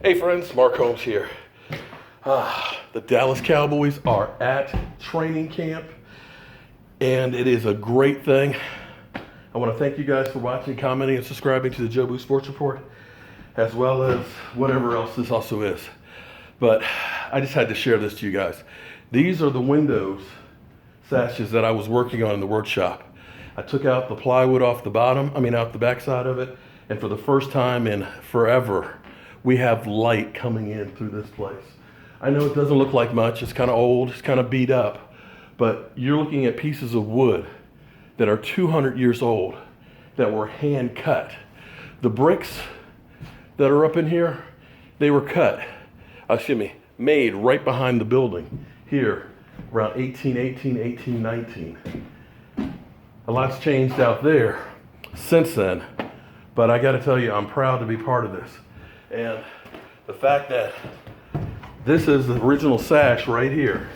Hey friends, Mark Holmes here. The Dallas Cowboys are at training camp, and it is a great thing. I want to thank you guys for watching, commenting, and subscribing to the Joe Boo Sports Report, as well as whatever else this also is. But I just had to share this to you guys. These are the windows sashes that I was working on in the workshop. I took out the plywood off the bottom, out the backside of it, and for the first time in forever, we have light coming in through this place. I know it doesn't look like much, it's kind of old, it's kind of beat up, but you're looking at pieces of wood that are 200 years old that were hand cut. The bricks that are up in here, they were made right behind the building here around 1818, 1819. A lot's changed out there since then, but I gotta tell you, I'm proud to be part of this. And the fact that this is the original sash right here,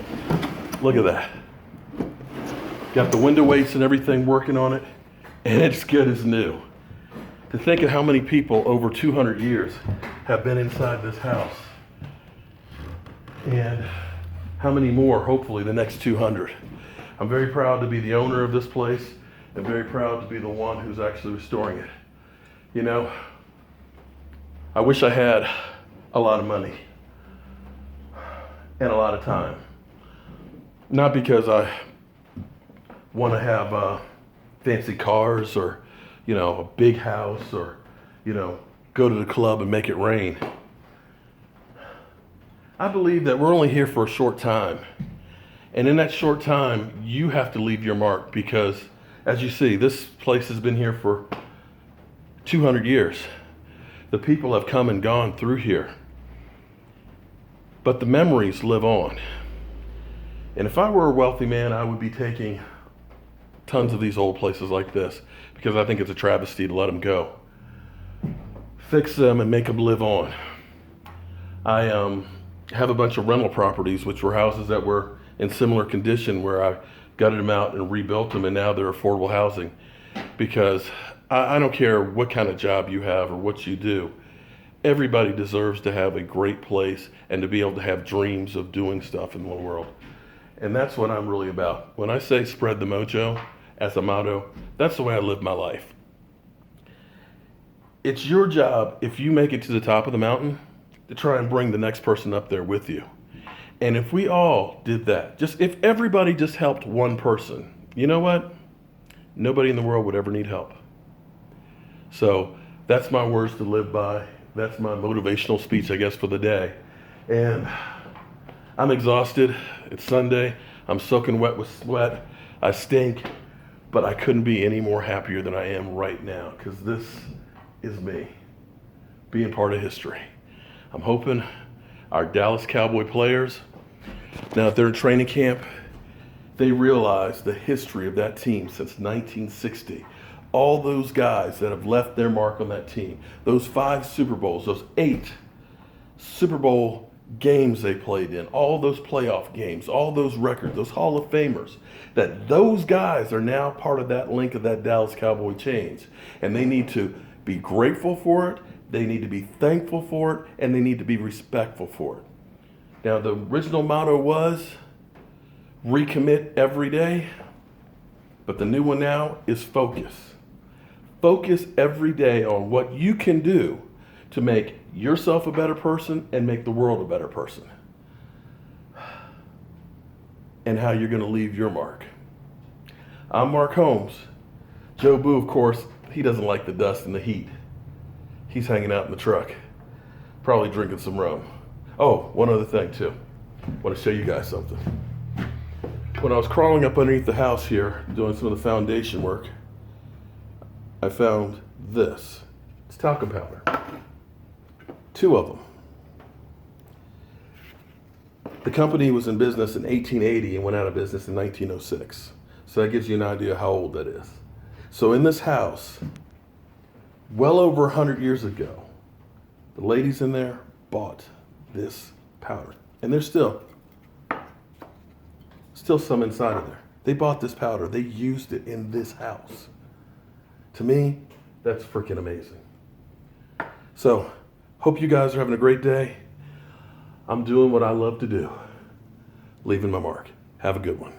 look at that. Got the window weights and everything working on it, and it's good as new. To think of how many people over 200 years have been inside this house, and how many more, hopefully, the next 200. I'm very proud to be the owner of this place, and very proud to be the one who's actually restoring it. You know, I wish I had a lot of money and a lot of time. Not because I want to have fancy cars or, a big house or, go to the club and make it rain. I believe that we're only here for a short time. And in that short time, you have to leave your mark because, as you see, this place has been here for 200 years. The people have come and gone through here. But the memories live on. And if I were a wealthy man, I would be taking tons of these old places like this because I think it's a travesty to let them go. Fix them and make them live on. I have a bunch of rental properties, which were houses that were in similar condition where I gutted them out and rebuilt them, and now they're affordable housing because I don't care what kind of job you have or what you do. Everybody deserves to have a great place and to be able to have dreams of doing stuff in the world. And that's what I'm really about. When I say spread the mojo as a motto, that's the way I live my life. It's your job, if you make it to the top of the mountain, to try and bring the next person up there with you. And if we all did that, if everybody just helped one person, you know what? Nobody in the world would ever need help. So that's my words to live by. That's my motivational speech, I guess, for the day. And I'm exhausted. It's Sunday. I'm soaking wet with sweat. I stink, but I couldn't be any more happier than I am right now because this is me being part of history. I'm hoping our Dallas Cowboy players, now that they're in training camp, they realize the history of that team since 1960. All those guys that have left their mark on that team, those 5 Super Bowls, those 8 Super Bowl games they played in, all those playoff games, all those records, those Hall of Famers, that those guys are now part of that link of that Dallas Cowboy change. And they need to be grateful for it, they need to be thankful for it, and they need to be respectful for it. Now, the original motto was recommit every day, but the new one now is focus. Focus every day on what you can do to make yourself a better person and make the world a better person. And how you're going to leave your mark. I'm Mark Holmes. Joe Boo, of course, he doesn't like the dust and the heat. He's hanging out in the truck, probably drinking some rum. Oh, one other thing too. I want to show you guys something. When I was crawling up underneath the house here, doing some of the foundation work, I found this. It's talcum powder. 2 of them. The company was in business in 1880 and went out of business in 1906. So that gives you an idea how old that is. So in this house, well over 100 years ago, the ladies in there bought this powder. And there's still some inside of there. They bought this powder. They used it in this house. To me, that's freaking amazing. So Hope you guys are having a great day. I'm doing what I love to do, leaving my mark. Have a good one.